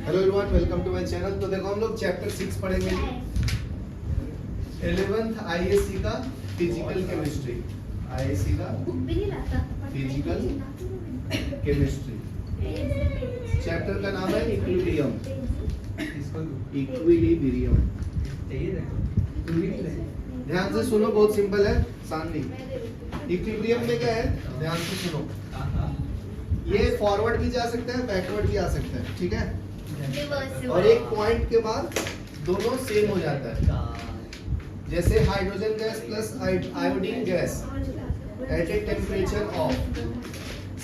Hello everyone, welcome to my channel. तो देखो हम लोग चैप्टर 6 पढ़ेंगे 11th आईएससी का फिजिकल केमिस्ट्री। आईएससी का फिजिकल केमिस्ट्री चैप्टर का नाम है इक्विलिब्रियम। इक्विलिब्रियम, ध्यान से सुनो, बहुत सिंपल है। सानवी, इक्विलिब्रियम में क्या है, ध्यान से सुनो। ये फॉरवर्ड भी जा सकता है, बैकवर्ड भी आ सकता है, ठीक है। और एक पॉइंट के बाद दोनों सेम हो जाता है। जैसे hydrogen gas plus iodine gas at a temperature of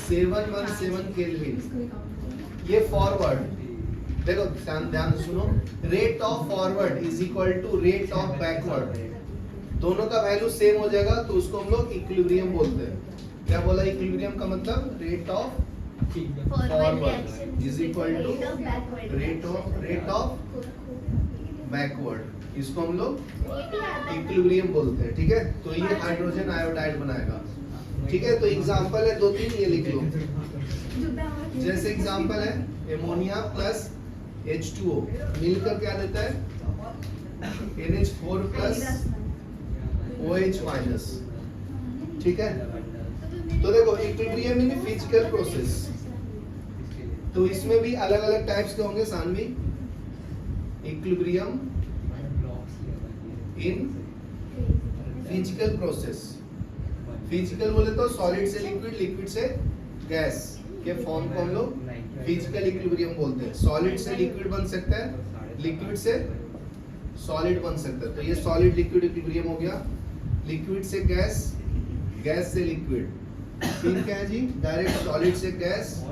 717 kelvin, ये फॉरवर्ड। देखो ध्यान से सुनो, rate of forward is equal to rate of backward. दोनों का वैल्यू सेम हो जाएगा तो उसको हम लोग इक्विलिब्रियम बोलते हैं। क्या बोला इक्विलिब्रियम का मतलब? Rate of forward is equal to rate of backward. इसको हम लोग इक्विलिब्रियम बोलते हैं, ठीक है। तो ये हाइड्रोजन आयोडाइड बनाएगा, ठीक है। तो एग्जांपल है 2-3, ये लिख लो। जैसे एग्जांपल है एमोनिया प्लस H2O मिलकर क्या देता है? NH4 प्लस OH माइनस, ठीक है। तो देखो इक्विलिब्रियम इन फिजिकल प्रोसेस, तो इसमें भी अलग अलग टाइप्स के होंगे Saanvi. Equilibrium in physical process, physical बोले तो सॉलिड से लिक्विड, लिक्विड से गैस के फॉर्म को हम लोग फिजिकल इक्विलिब्रियम बोलते हैं। सॉलिड से लिक्विड बन सकता है, लिक्विड से सॉलिड बन सकता है। तो ये सॉलिड लिक्विड इक्विलिब्रियम हो गया। लिक्विड से गैस, गैस से लिक्विड, फिर क्या है जी? डायरेक्ट सॉलिड से गैस,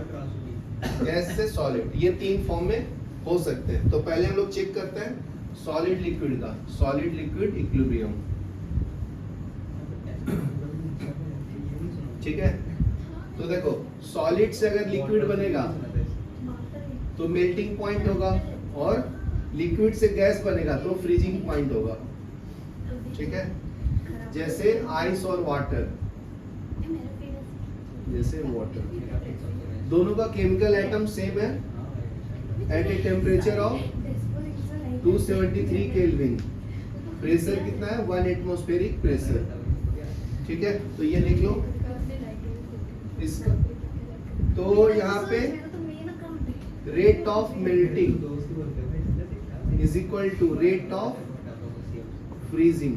गैस से सॉलिड। ये 3 फॉर्म में हो सकते हैं। तो पहले हम लोग चेक करते हैं सॉलिड लिक्विड का, सॉलिड लिक्विड इक्विलिब्रियम, ठीक है। तो देखो सॉलिड से अगर लिक्विड बनेगा तो मेल्टिंग पॉइंट होगा, और लिक्विड से गैस बनेगा तो फ्रीजिंग पॉइंट होगा, ठीक है। जैसे आइस और वाटर, जैसे वाटर, दोनों का केमिकल एटम सेम है at a temperature of 273 kelvin. Pressure कितना है? 1 एटमॉस्फेरिक प्रेशर, ठीक है। तो ये लिख लो इसका। तो यहाँ पे rate of melting is equal to rate of freezing,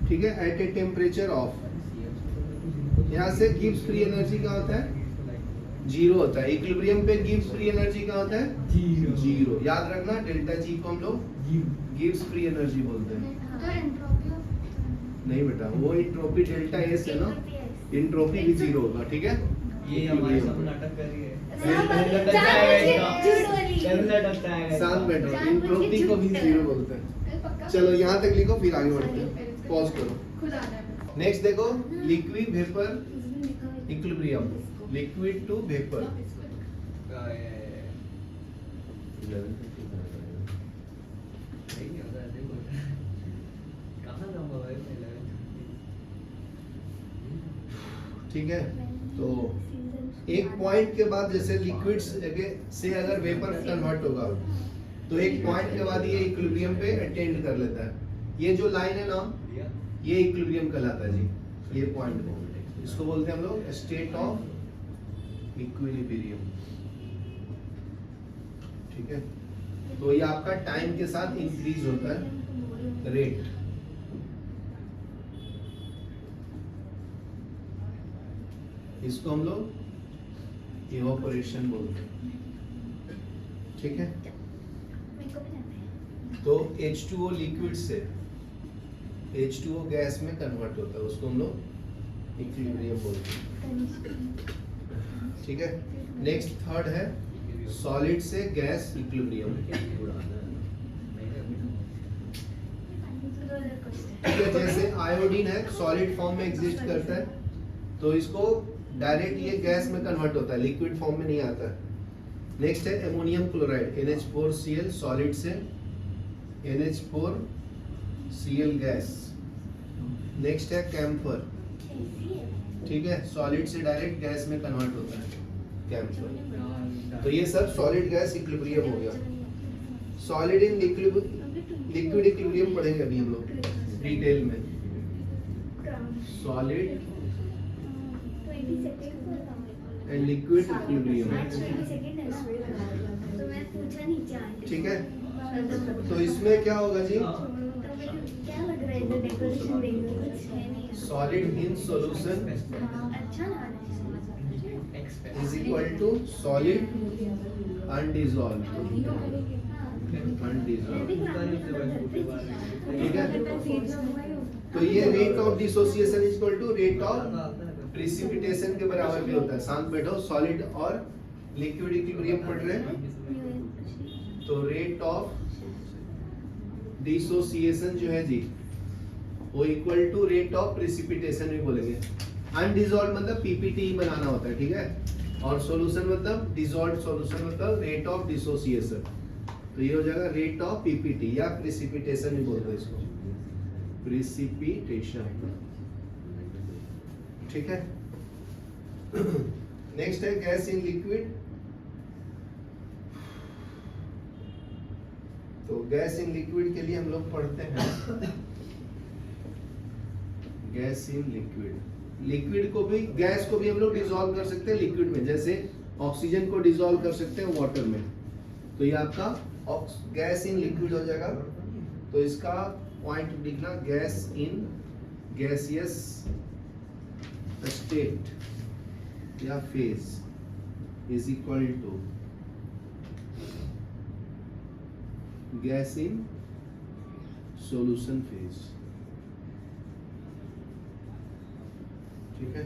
ठीक है, एट ए टेम्परेचर ऑफ। यहाँ से गिब्स फ्री एनर्जी क्या होता है? 0 होता है। इक्विलिब्रियम पे गिब्स फ्री एनर्जी क्या होता है? 0। याद रखना, डेल्टा जी को हम लोग गिब्स फ्री एनर्जी बोलते हैं। नहीं बेटा, वो एंट्रोपी डेल्टा एस है ना, एंट्रोपी भी 0 होगा, ठीक है। ये हमारे सब नाटक कर रही है। शांत बैठो, एंट्रोपी को भी 0 बोलते हैं। चलो यहाँ तक लिखो, फिर आगे बढ़ते हैं। पॉज करो। नेक्स्ट देखो liquid vapour equilibrium, liquid to vapour. ठीक है। तो एक पॉइंट के बाद जैसे लिक्विड से अगर वेपर कन्वर्ट होगा तो एक पॉइंट के बाद ये इक्विलिब्रियम पे अटेंड कर लेता है। ये जो लाइन है ना, ये इक्विलिब्रियम कहलाता है जी। ये पॉइंट को, इसको बोलते हैं हम लोग स्टेट ऑफ इक्विलिब्रियम, ठीक है। तो ये आपका टाइम के साथ इंक्रीज होता है रेट। इसको हम लोग इवापोरेशन बोलते हैं, ठीक है। तो H2O लिक्विड से H2O गैस में कन्वर्ट होता है, उसको हम लोग इक्विलिब्रियम बोलते हैं, ठीक है। नेक्स्ट थर्ड है सॉलिड से गैस इक्विलिब्रियम, ठीक है। जैसे आयोडीन है, सॉलिड फॉर्म में एग्जिस्ट करता है, तो इसको डायरेक्ट ये गैस में कन्वर्ट होता है, लिक्विड फॉर्म में नहीं आता है। नेक्स्ट है एमोनियम क्लोराइड, NH4Cl, सॉलिड से NH4Cl गैस। नेक्स्ट है कैम्फर, ठीक है, सॉलिड से डायरेक्ट गैस में कन्वर्ट होता है। कैंसर। तो ये सब सॉलिड गैस इक्विलिब्रियम हो गया। सॉलिड इन लिक्विड इक्विलिब्रियम पढ़ेंगे अभी हम लोग डिटेल में। सॉलिड एंड लिक्विड इक्विलिब्रियम, ठीक है। तो इसमें क्या होगा जी, solid in solution is equal to solid undissolved, ठीक है। तो ये rate of dissociation is equal to rate of precipitation के बराबर भी होता है। शांत बैठो, सॉलिड और लिक्विड इक्विलिब्रियम पढ़ रहे हैं। तो रेट ऑफ डिसोसिएशन जो है जी वो equal to rate of precipitation भी बोलेंगे। अनडिसॉल्व्ड मतलब पीपीटी बनाना होता है, ठीक है। और सॉल्यूशन मतलब डिसॉल्व्ड सॉल्यूशन मतलब रेट ऑफ डिसोसिएशन। तो ये हो जाएगा रेट ऑफ पीपीटी या प्रिसिपिटेशन भी बोलते हैं इसको, प्रिसिपिटेशन, ठीक है। नेक्स्ट है गैस इन लिक्विड। तो गैस इन लिक्विड के लिए हम लोग पढ़ते हैं गैस इन लिक्विड। लिक्विड को भी, गैस को भी हम लोग डिसॉल्व कर सकते हैं लिक्विड में, जैसे ऑक्सीजन को डिसॉल्व कर सकते हैं वाटर में। तो ये आपका गैस इन लिक्विड हो जाएगा। तो इसका पॉइंट लिखना, गैस इन गैसियस स्टेट या phase is equal to gas in solution phase, ठीक है।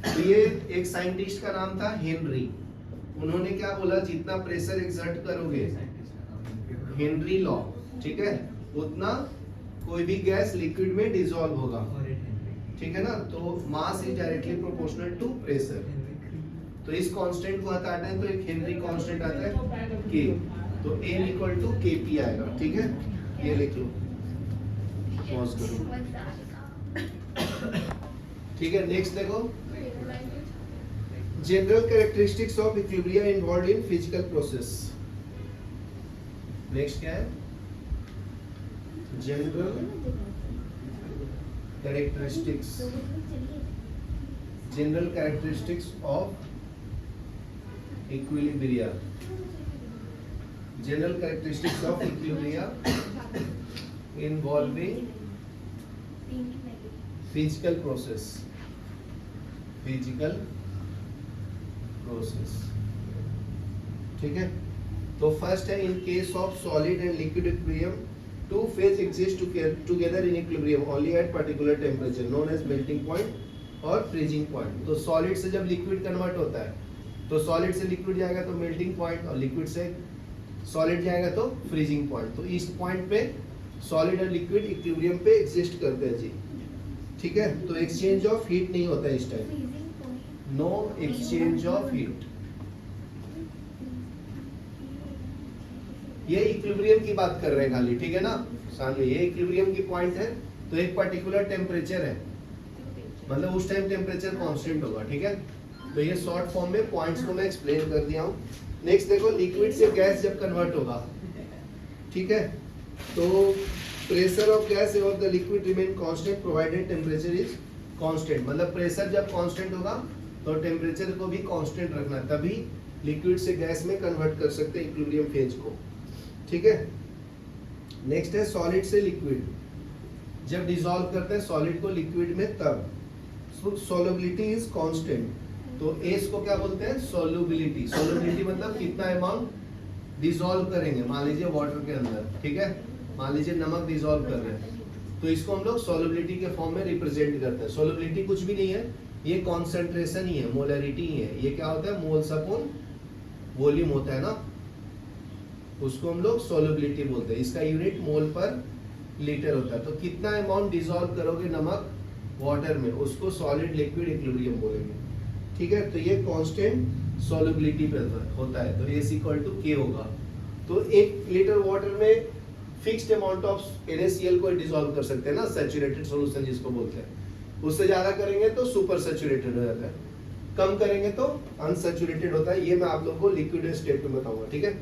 तो ये एक साइंटिस्ट का नाम था हेनरी। उन्होंने क्या बोला, जितना प्रेशर एक्सर्ट करोगे, हेनरी लॉ, ठीक है, उतना कोई भी गैस लिक्विड में डिसॉल्व होगा, ठीक है ना। तो mass is directly proportional to pressure. तो इस कांस्टेंट को हटाना है तो एक हेनरी कांस्टेंट आता है के, तो n इक्वल टू kp आएगा, ठीक है। ये लिख लो, पॉज करो, ठीक है। नेक्स्ट देखो, general characteristics of equilibrium involved in physical process. Next क्या है, general characteristics, general characteristics of equilibrium, general characteristics of equilibrium involving physical process, physical process, ठीक है। तो फर्स्ट है, in case of solid and liquid equilibrium two phase exist together in equilibrium only at particular temperature known as melting point और freezing point. तो solid से जब liquid convert होता है तो सॉलिड से लिक्विड जाएगा तो मेल्टिंग पॉइंट, और लिक्विड से सॉलिड जाएगा तो फ्रीजिंग पॉइंट। तो इस पॉइंट पे सॉलिड और लिक्विड इक्विलिब्रियम पे एग्जिस्ट करते हैं जी, ठीक है। तो एक्सचेंज ऑफ हीट नहीं होता है इस time, no exchange of heat. ये इक्विलिब्रियम की बात कर रहे हैं खाली, ठीक है ना। सामने ये इक्विलिब्रियम की पॉइंट है, तो एक पर्टिकुलर टेम्परेचर है, मतलब उस टाइम टेम्परेचर कांस्टेंट होगा, ठीक है। तो ये शॉर्ट फॉर्म में पॉइंट्स को मैं एक्सप्लेन कर दिया हूँ। नेक्स्ट देखो, लिक्विड से गैस जब कन्वर्ट होगा, ठीक है, तो प्रेशर ऑफ गैस और the liquid remain constant provided temperature is constant. मतलब प्रेशर जब कांस्टेंट होगा तो टेम्परेचर को भी कांस्टेंट रखना, तभी लिक्विड से गैस में कन्वर्ट कर सकते हैं इक्विलिब्रियम फेज को, ठीक है। नेक्स्ट है सॉलिड से लिक्विड, जब डिसॉल्व करते हैं सॉलिड को लिक्विड में तब सॉल्युबिलिटी इज कांस्टेंट। तो एस को क्या बोलते हैं, सॉल्युबिलिटी। सॉल्युबिलिटी मतलब कितना अमाउंट डिसॉल्व करेंगे, मान लीजिए वाटर के अंदर, ठीक है, मान लीजिए नमक डिसॉल्व कर रहे हैं, तो इसको हम लोग सॉल्युबिलिटी के फॉर्म में रिप्रेजेंट करते हैं। सॉल्युबिलिटी कुछ भी नहीं है, ये कॉन्सेंट्रेशन ही है, मोलरिटी ही है। ये क्या होता है, मोल्स अपॉन वॉल्यूम होता है ना, उसको हम लोग सॉल्युबिलिटी बोलते हैं। इसका यूनिट मोल पर लीटर होता है। तो कितना अमाउंट डिसॉल्व करोगे नमक वाटर में, उसको सॉलिड लिक्विड इक्विलिब्रियम बोलेंगे, ठीक है। तो ये कांस्टेंट सॉल्युबिलिटी पे होता है, तो S इक्वल टू K होगा। तो 1 लीटर वाटर में फिक्स्ड अमाउंट ऑफ NaCl को डिसॉल्व कर सकते हैं ना, सैचुरेटेड सॉल्यूशन जिसको बोलते हैं। उससे ज्यादा करेंगे तो सुपर सैचुरेटेड हो जाता है। कम करेंगे तो अनसैचुरेटेड होता है। ये मैं आप लोगों को लिक्विड स्टेट में बताऊंगा, ठीक है,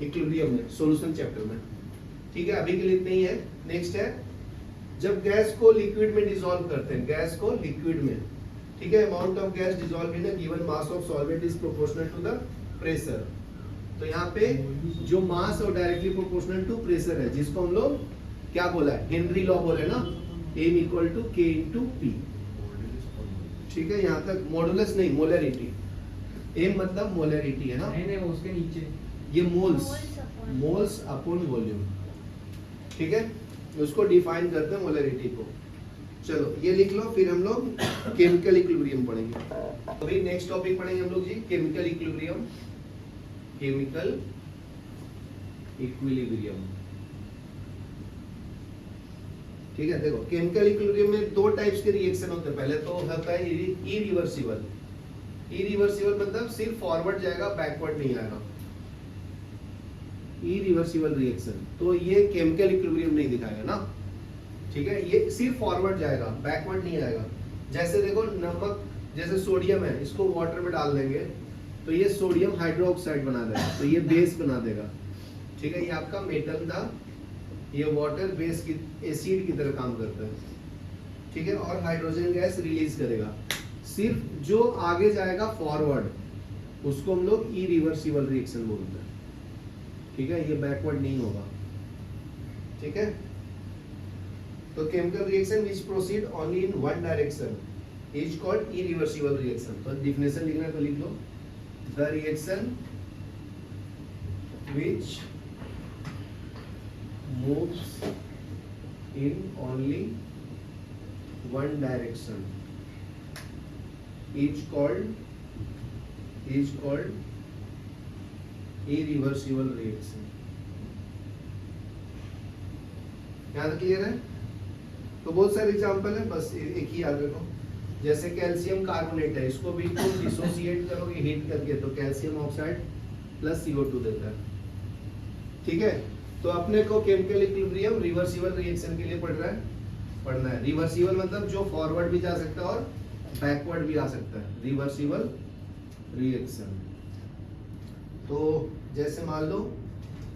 इक्विलिब्रियम में, सॉल्यूशन चैप्टर में, ठीक है। अभी के लिए इतना ही है। नेक्स्ट है जब गैस को लिक्विड में डिसॉल्व करते हैं, गैस को लिक्विड में, ठीक है, amount of gas dissolve in a given mass of solvent is proportional to the pressure. तो यहाँ पे जो मास और डायरेक्टली प्रोपोर्शनल टू प्रेशर है, जिसको हम लोग क्या बोला है, हेनरी लॉ बोले ना, M equal to K into P, ठीक है। यहाँ तक मॉडुलस नहीं, मोलरिटी। M मतलब मोलरिटी है ना, नहीं उसके नीचे ये मोल्स, मोल्स अपॉन वॉल्यूम, ठीक है, उसको डिफाइन करते हैं मोलरिटी को। चलो ये लिख लो, फिर हम लोग केमिकल इक्विलिब्रियम पढ़ेंगे। अभी नेक्स्ट टॉपिक पढ़ेंगे हम लोग जी, केमिकल इक्विलिब्रियम, केमिकल इक्विलिब्रियम, ठीक है। देखो केमिकल इक्विलिब्रियम में दो टाइप्स के रिएक्शन होते हैं। पहले तो होता है इरिवर्सिबल। इरिवर्सिबल मतलब सिर्फ फॉरवर्ड जाएगा, बैकवर्ड नहीं आएगा, इरिवर्सिबल रिएक्शन। तो ये केमिकल इक्विलिब्रियम नहीं दिखाएगा ना, ठीक है, ये सिर्फ फॉरवर्ड जाएगा, बैकवर्ड नहीं आएगा। जैसे देखो नमक, जैसे सोडियम है, इसको वाटर में डाल देंगे तो ये सोडियम हाइड्रोक्साइड बना देगा, तो ये बेस बना देगा, ठीक है। ये आपका मेटल था, ये वाटर बेस की एसिड की तरह काम करता है, ठीक है, और हाइड्रोजन गैस रिलीज करेगा। सिर्फ जो आगे जाएगा फॉरवर्ड, उसको हम लोग इरिवर्सिबल रिएक्शन बोलते हैं, ठीक है, ये बैकवर्ड नहीं होगा, ठीक है। तो chemical reaction which proceed only in one direction is called irreversible reaction. तो डिफिनेशन लिखना है तो लिख लो, the reaction which moves in only one direction is called irreversible reaction। यहाँ तक क्लियर है? तो बहुत सारे एग्जांपल है, बस एक ही याद रखो। जैसे कैल्शियम कार्बोनेट है, इसको भी तुम डिसोसिएट करोगे हीट करके तो कैल्शियम ऑक्साइड प्लस CO2 देता है, ठीक है। तो अपने को केमिकल इक्विलिब्रियम रिवर्सिबल रिएक्शन के लिए पढ़ना है। रिवर्सिबल मतलब जो फॉरवर्ड भी जा सकता है और बैकवर्ड भी आ सकता है, रिवर्सिबल रिएक्शन। तो जैसे मान लो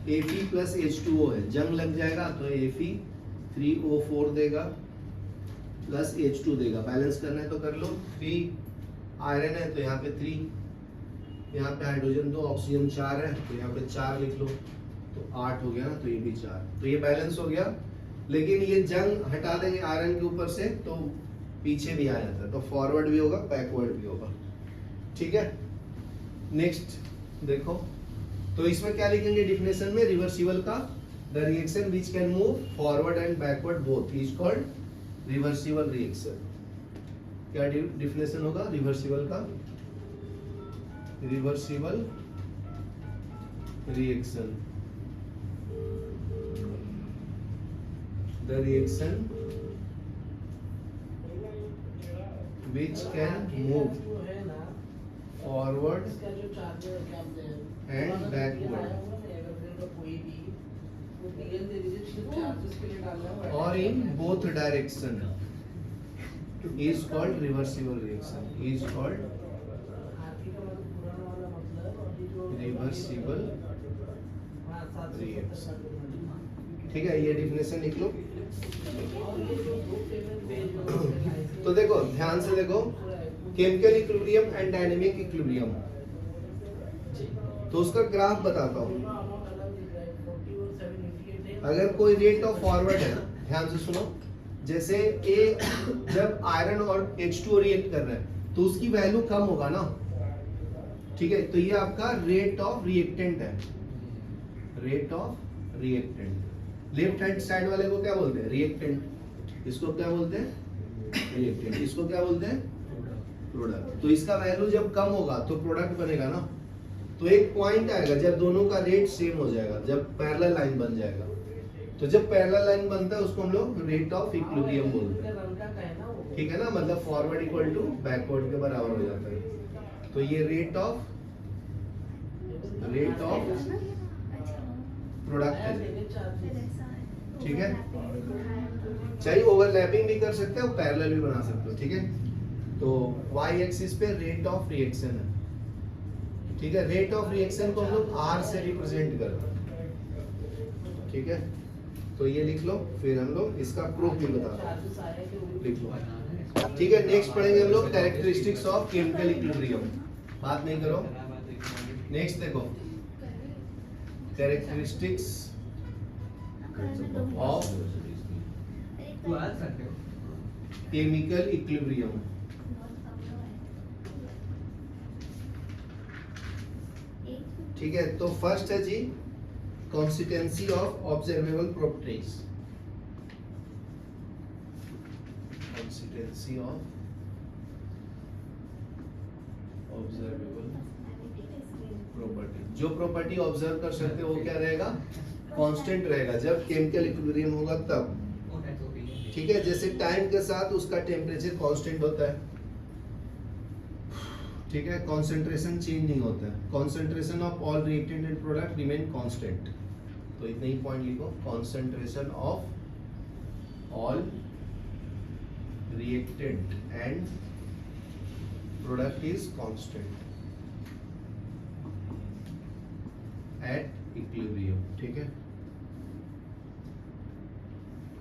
Fe प्लस H2O है, जंग लग जाएगा तो Fe3O4 देगा प्लस H2 देगा, बैलेंस करना है तो कर लो। 3 आयरन है तो यहाँ पे 3, यहाँ पे हाइड्रोजन 2, ऑक्सीजन 4 है तो यहाँ पे 4 लिख लो, तो 8 हो गया ना, तो ये भी 4, तो ये बैलेंस हो गया। लेकिन ये जंग हटा देंगे आयरन के ऊपर से तो पीछे भी आ जाता है, तो फॉरवर्ड भी होगा, बैकवर्ड भी होगा, ठीक है। नेक्स्ट देखो, तो इसमें क्या लिखेंगे डिफिनेशन में, रिवर्सिबल का, the reaction which can move forward and backward both is called reversible reaction. क्या डिफिनेशन होगा रिवर्सिबल का, reversible reaction, the reaction which can move forward and backward or in both direction is called reversible reaction, is called reversible reaction, ठीक है। ये definition लिख लो। तो देखो ध्यान से देखो, chemical equilibrium and dynamic equilibrium, तो उसका ग्राफ बताता हूँ। अगर कोई रेट ऑफ फॉरवर्ड है, ध्यान से सुनो, जैसे ए जब आयरन और H2O रिएक्ट कर रहे हैं तो उसकी वैल्यू कम होगा ना, ठीक है, तो ये आपका रेट ऑफ रिएक्टेंट है, rate of reactant. Left hand side वाले को क्या बोलते हैं, रिएक्टेंट, इसको क्या बोलते हैं, रिएक्टेंट, इसको क्या बोलते हैं, प्रोडक्ट। तो इसका वैल्यू जब कम होगा तो प्रोडक्ट बनेगा ना, तो एक पॉइंट आएगा जब दोनों का रेट सेम हो जाएगा, जब पैरेलल लाइन बन जाएगा। तो जब पैरेलल लाइन बनता है उसको हम लोग रेट ऑफ इक्विलिब्रियम बोलते हैं, ठीक है ना, मतलब फॉरवर्ड इक्वल टू बैकवर्ड के बराबर हो जाता है। तो ये रेट ऑफ प्रोडक्ट है, ठीक है। चाहिए ओवरलैपिंग भी कर सकते हो, पैरेलल भी बना सकते हो, ठीक है। तो वाई एक्सिस पे रेट ऑफ रिएक्शन है, ठीक है। रेट ऑफ रिएक्शन को हम लोग आर से रिप्रेजेंट करते हैं, ठीक है। तो ये लिख लो, फिर हम लोग इसका प्रूफ भी बताते हैं, लिख लो, ठीक है। नेक्स्ट पढ़ेंगे हम लोग कैरेक्टरिस्टिक्स ऑफ केमिकल इक्विलिब्रियम। बात नहीं करो, नेक्स्ट देखो कैरेक्टरिस्टिक्स ऑफ तू आ सकते हो केमिकल इक्विलिब्रियम। ठीक है, तो फर्स्ट है जी consistency of observable properties. Consistency of observable property, जो प्रॉपर्टी ऑब्जर्व कर सकते हो वो क्या रहेगा, कांस्टेंट रहेगा जब केमिकल इक्विलिब्रियम होगा तब, ठीक है। जैसे टाइम के साथ उसका टेम्परेचर कांस्टेंट होता है, ठीक है, कंसंट्रेशन चेंज नहीं होता है। Concentration of all reactant and product remain constant, तो इतना ही पॉइंट लिखो, concentration of all reactant and product is constant at equilibrium, ठीक है।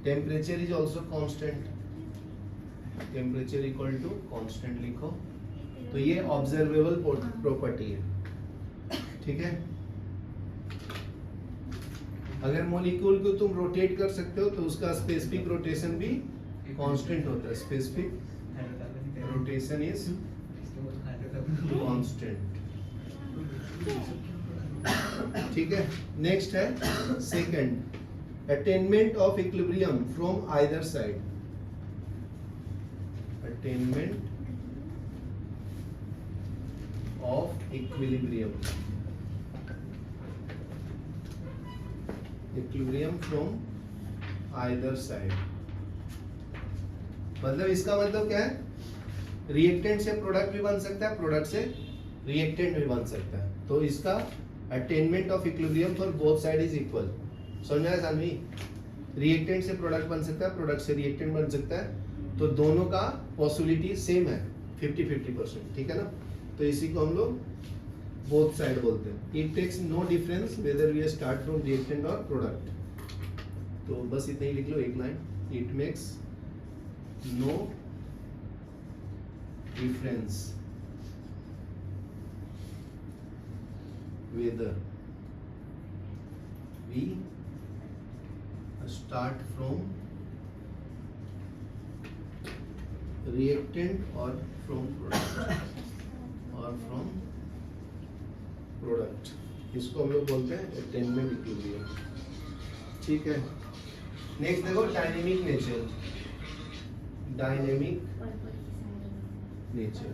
Temperature is also constant, temperature equal to constant लिखो, तो ये ऑब्जर्वेबल प्रॉपर्टी है, ठीक है। अगर मॉलिक्यूल को तुम रोटेट कर सकते हो तो उसका स्पेसिफिक रोटेशन भी कांस्टेंट होता है, स्पेसिफिक रोटेशन इज कांस्टेंट, ठीक है। नेक्स्ट है second, attainment of equilibrium from either side. Attainment of equilibrium from either side, मतलब इसका मतलब क्या है, रिएक्टेंट से प्रोडक्ट भी बन सकता है, प्रोडक्ट से रिएक्टेंट भी बन सकता है, तो इसका attainment of equilibrium for both side is equal. समझ में आया सानवी, रिएक्टेंट से प्रोडक्ट बन सकता है, प्रोडक्ट से रिएक्टेंट बन सकता है, तो दोनों का पॉसिबिलिटी सेम है, 50-50%, ठीक है ना। तो इसी को हम लोग बोथ साइड बोलते हैं। It takes no difference whether we start from reactant और प्रोडक्ट, तो बस इतना ही लिख लो, एक line, it makes no difference whether we start from reactant और फ्रॉम प्रोडक्ट और फ्रॉम प्रोडक्ट, इसको हम लोग बोलते हैं अटेनमेंट इक्विलिब्रियम, ठीक है। नेक्स्ट देखो dynamic nature, dynamic nature,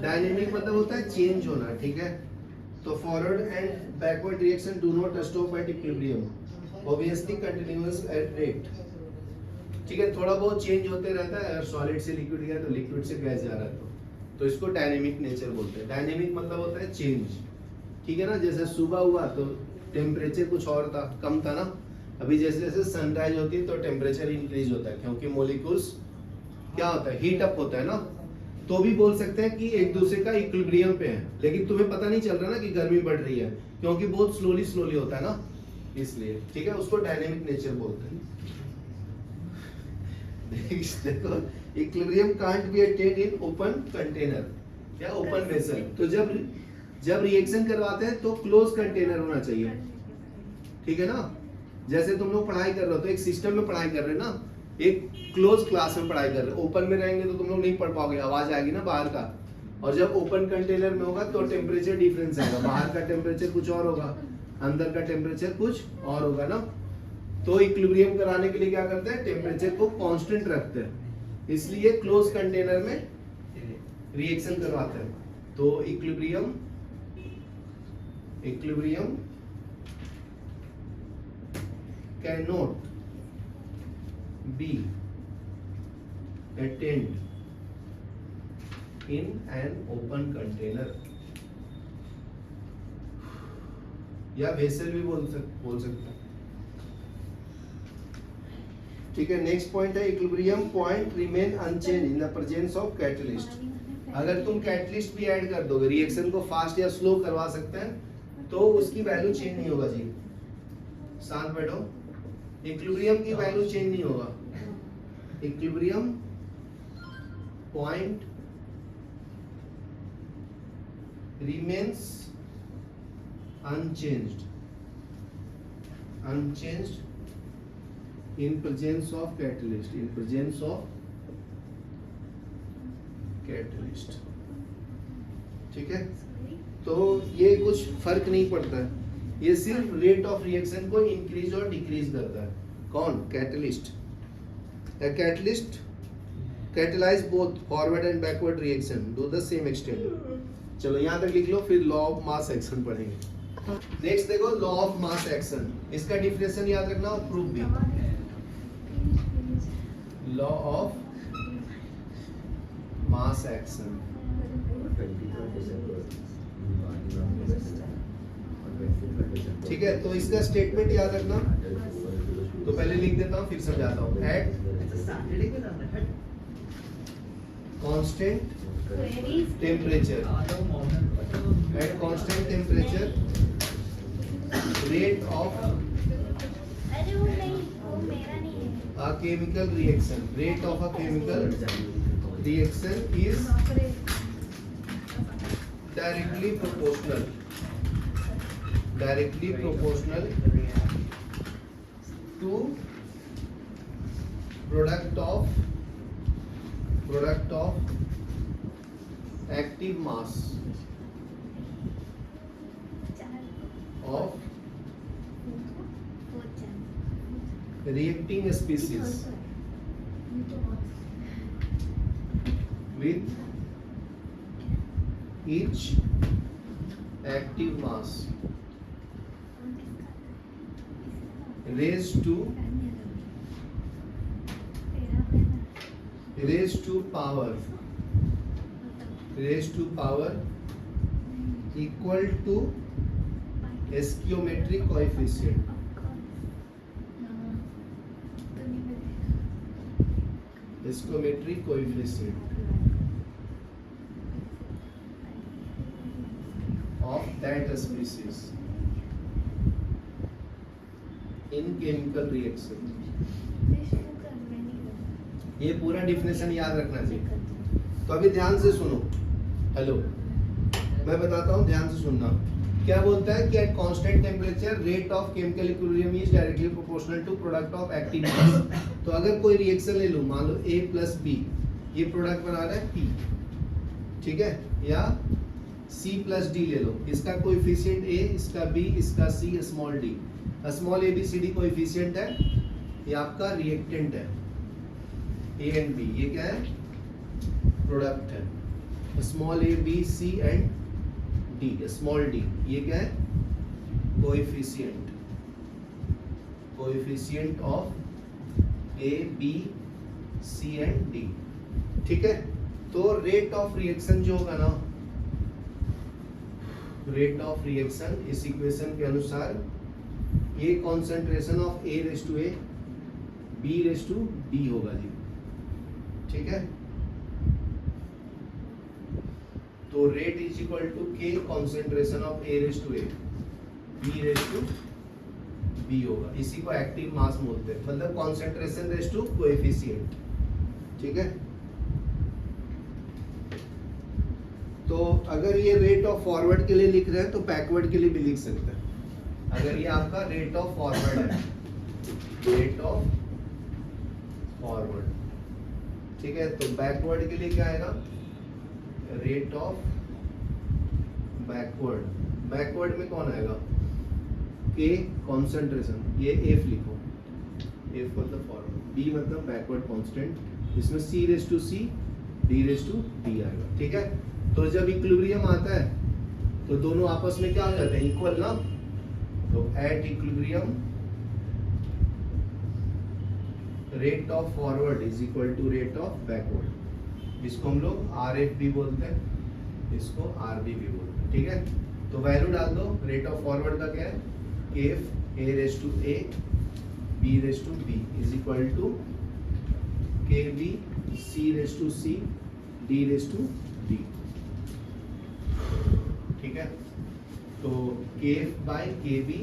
dynamic मतलब होता है चेंज होना, ठीक है। तो forward and backward reaction do not stop at equilibrium, obviously continuous at rate, ठीक है। थोड़ा बहुत चेंज होते रहता है, अगर सॉलिड से लिक्विड गया तो लिक्विड से गैस जा रहा है तो इसको डायनेमिक नेचर बोलते हैं। डायनेमिक मतलब होता है चेंज, ठीक है ना। जैसे सुबह हुआ तो टेम्परेचर कुछ और था, कम था ना, अभी जैसे जैसे सनराइज होती है तो टेम्परेचर इंक्रीज होता है, क्योंकि मॉलिक्यूल्स क्या होता है, हीट अप होता है ना। तो भी बोल सकते हैं कि एक दूसरे का इक्विलिब्रियम पे है, लेकिन तुम्हें पता नहीं चल रहा ना कि गर्मी बढ़ रही है, क्योंकि बहुत स्लोली होता है ना, इसलिए, ठीक है, उसको डायनेमिक नेचर बोलते हैं। देखो equilibrium can't be attend in open container या ओपन वेसल, तो जब रिएक्शन करवाते हैं तो क्लोज कंटेनर होना चाहिए, ठीक है ना। जैसे तुम लोग पढ़ाई कर रहे हो तो एक सिस्टम में पढ़ाई कर रहे हैं ना, एक क्लोज क्लास में पढ़ाई कर रहे हो, ओपन में रहेंगे तो तुम लोग नहीं पढ़ पाओगे, आवाज आएगी ना बाहर का, और जब ओपन कंटेनर में होगा तो टेम्परेचर डिफरेंस आएगा, बाहर का टेम्परेचर कुछ और होगा, अंदर का टेम्परेचर कुछ और होगा ना। तो इक्विलिब्रियम कराने के लिए क्या करते हैं, टेम्परेचर को कांस्टेंट रखते हैं, इसलिए क्लोज कंटेनर में रिएक्शन करवाते हैं। तो equilibrium can not be attained in an open container, या वेसल भी बोल सकते हैं। ठीक है, नेक्स्ट पॉइंट है equilibrium point remain unchange in the presence of catalyst. अगर तुम कैटलिस्ट भी ऐड कर दोगे, रिएक्शन को फास्ट या स्लो करवा सकते हैं, तो उसकी वैल्यू चेंज नहीं होगा जी। शांत बैठो, इक्विलिब्रियम की वैल्यू चेंज नहीं होगा। Equilibrium point remains unchanged in presence of catalyst, ठीक है। तो ये कुछ फर्क नहीं पड़ता है, ये सिर्फ रेट ऑफ रिएक्शन को इंक्रीज और डिक्रीज करता है। कौन? Catalyst. Catalyst catalyse both forward and backward reaction to the same extent. चलो यहाँ तक लिख लो, फिर लॉ ऑफ मास एक्शन पढ़ेंगे। नेक्स्ट देखो लॉ ऑफ मास एक्शन, इसका डिफिनेशन याद रखना और प्रूफ भी। लॉ ऑफ मास एक्शन, ठीक है। तो इसका स्टेटमेंट याद रखना, तो पहले लिख देता हूं फिर समझाता हूं। Eight constant temperature, eight constant temperature rate of a chemical reaction, rate of a chemical reaction is directly proportional to product of active mass of reacting species with each active mass raised to power equal to stoichiometric coefficient, stoichiometric coefficient of that species in chemical reaction। ये पूरा definition याद रखना चाहिए। तो अभी ध्यान से सुनो, हेलो मैं बताता हूँ, ध्यान से सुनना। क्या बोलता है कि at constant temperature rate of chemical equilibrium is directly proportional to product of active mass. तो अगर कोई रिएक्शन ले लूं, मान लो A प्लस B, ये प्रोडक्ट बना रहा है P, ठीक है, या C प्लस D ले लो, इसका कोएफिशिएंट A, इसका B, इसका C, small d, small ABCD coefficient है, ये आपका रिएक्टेंट है A एंड B, ये क्या है? प्रोडक्ट है। Small A, B, C and D, small d, ये क्या है? Coefficient of A, B, C and D, ठीक है। तो रेट ऑफ रिएक्शन जो होगा ना, रेट ऑफ रिएक्शन इस इक्वेशन के अनुसार ये concentration of A raise to A, B raise to D होगा जी, ठीक है। तो rate is equal to K concentration of A raise to A, B raise to B होगा। इसी को एक्टिव मास बोलते हैं, मतलब कॉन्सेंट्रेशन रेज़ टू कोएफिशिएंट, ठीक है। तो अगर ये रेट ऑफ फॉरवर्ड के लिए लिख रहे हैं तो बैकवर्ड के लिए भी लिख सकते हैं। अगर ये आपका रेट ऑफ फॉरवर्ड है, रेट ऑफ फॉरवर्ड, ठीक है, तो बैकवर्ड के लिए क्या आएगा? Rate of backward. बैकवर्ड में कौन आएगा? K कॉन्सेंट्रेशन, ये F लिखो, F मतलब फॉरवर्ड, B मतलब बैकवर्ड कांस्टेंट, इसमें C raise to C, D raise to D आएगा, ठीक है। तो जब इक्विलिब्रियम आता है तो दोनों आपस में क्या हो जाते हैं? इक्वल ना। तो at equilibrium rate of forward is equal to rate of backward. इसको हम लोग RF भी बोलते हैं, इसको RB भी बोलते हैं, ठीक है। तो वैल्यू डाल दो। रेट ऑफ फॉरवर्ड का क्या है? F A raise to A, B raise to B is equal to K B C raise to C D raise to D. ठीक है, तो K by K B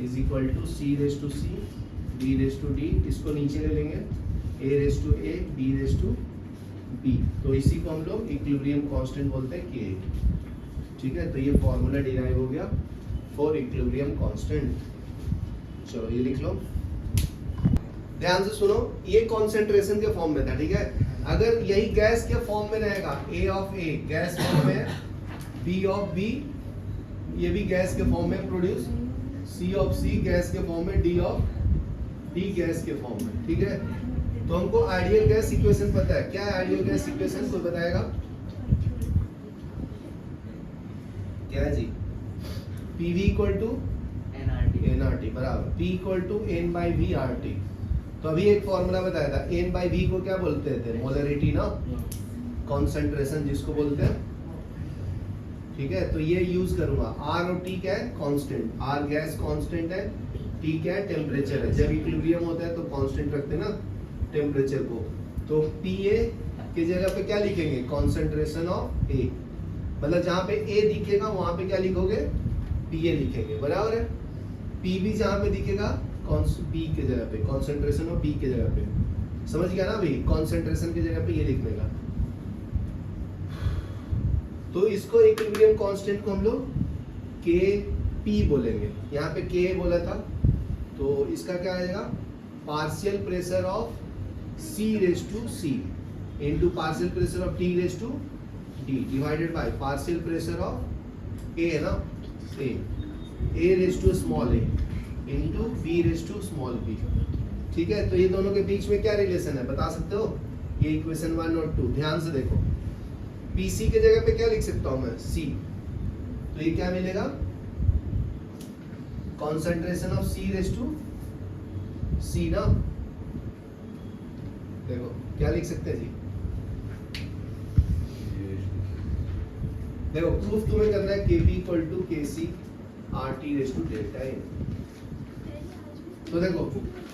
is equal to C raise to C D raise to D, इसको नीचे ले लेंगे A raise to A B raise to B, तो इसी को हम लोग इक्विलिब्रियम कांस्टेंट बोलते हैं के। ठीक है, तो ये फॉर्मूला डिराइव हो गया फॉर इक्विलिब्रियम कांस्टेंट। चलो ये लिख लो, ध्यान से सुनो, ये कॉन्सेंट्रेशन के फॉर्म में था। ठीक है, अगर यही गैस के फॉर्म में रहेगा, A of A gas form में, बी ऑफ बी ये भी गैस के फॉर्म में produce, C of C gas के फॉर्म में, डी ऑफ डी गैस के फॉर्म में। ठीक है, तो हमको आइडियल गैस इक्वेशन पता है। क्या है आइडियल गैस इक्वेशन, कोई बताएगा क्या है जी? पीवी इक्वल टू एनआरटी बराबर P equal to N by V R T. तो अभी एक फॉर्मूला बताया था, एन बाई वी को क्या बोलते थे? मोलरिटी ना, कॉन्सेंट्रेशन जिसको बोलते हैं। ठीक है, तो ये यूज करूंगा। आर और टी क्या है? कांस्टेंट। आर गैस कांस्टेंट है, टी क्या है? टेम्परेचर है। जब इक्विलिब्रियम होता है तो कांस्टेंट रखते हैं ना टेम्परेचर को, तो पी ए की जगह पे क्या लिखेंगे? कॉन्सेंट्रेशन ऑफ ए, मतलब जहां पे ए दिखेगा वहां पे क्या लिखोगे? पी ए लिखेंगे, बराबर है। पी भी जहां पे दिखेगा पी के जगह पे, कॉन्सेंट्रेशन ऑफ बी के जगह पे, समझ गया ना भाई? कॉन्सेंट्रेशन की जगह पे ये लिखने का। तो इसको इक्विलिब्रियम कांस्टेंट को हम लोग के पी बोलेंगे। यहाँ पे के बोला था, तो इसका क्या आएगा? Partial pressure of C raise to C into partial pressure of T raise to D divided by partial pressure of A है ना, A raise to small a into B raise to small b. ठीक है, तो ये दोनों के बीच में क्या रिलेशन है बता सकते हो? ये इक्वेशन 1 और 2 ध्यान से देखो। पीसी के जगह पे क्या लिख सकता हूं मैं? सी, तो ये क्या मिलेगा? Concentration of C raise to C ना, देखो क्या लिख सकते हैं जी? देखो प्रूफ तुम्हें करना है, Kb equal to Kc RT raise to delta n। तो देखो,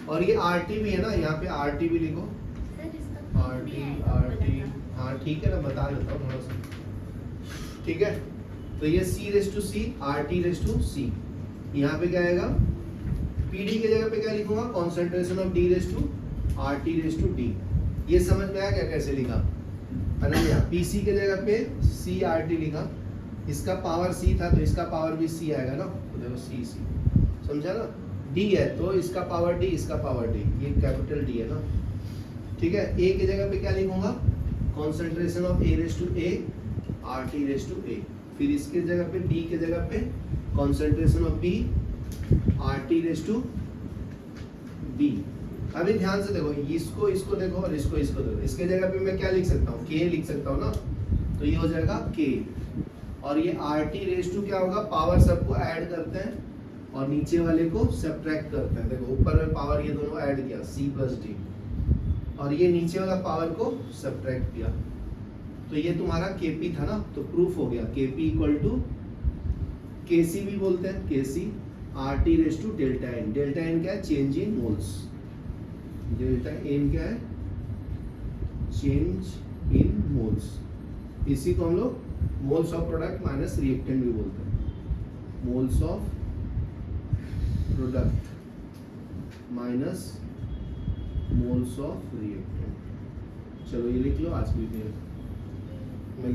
और ये RT भी है ना, यहाँ पे RT भी लिखो, RT हाँ ठीक है ना, बता देता हूँ थोड़ा सा। ठीक है, तो ये C raise to C RT raise to C, यहाँ पे क्या आएगा? PD के जगह पे क्या लिखूंगा? Concentration of D raise to RT raise to D। ये समझ में आया क्या कैसे लिखा? अनन्या, PC के जगह पे C RT लिखा, इसका पावर C था तो इसका पावर भी C आएगा ना, तो देखो C समझा ना? D है तो इसका पावर D, इसका पावर D, ये कैपिटल D है ना। ठीक है, A की जगह पे क्या लिखूंगा? Concentration of A raise to A RT raise to A, फिर इसके जगह पे B के जगह पे concentration of B RT raise to B। अभी ध्यान से देखो, इसको देखो और इसको देखो। इसके जगह पे मैं क्या लिख सकता हूँ? K लिख सकता हूँ ना, तो ये हो जाएगा K, और ये RT रेस टू क्या होगा? पावर सबको ऐड करते हैं और नीचे वाले को सब्ट्रैक्ट करते हैं। देखो ऊपर में पावर ये दोनों ऐड किया C प्लस D, और ये नीचे वाला पावर को सब्ट्रैक्ट किया, तो ये तुम्हारा Kp था ना, तो प्रूफ हो गया। Kp इक्वल टू Kc भी बोलते हैं, Kc RT raise to delta n। Delta n क्या है? Change in moles. Delta n क्या है? Change in moles. इसी को हम लोग moles of product minus reactant भी बोलते हैं। Moles of product minus moles of reactant. चलो ये लिख लो आज की वीडियो में।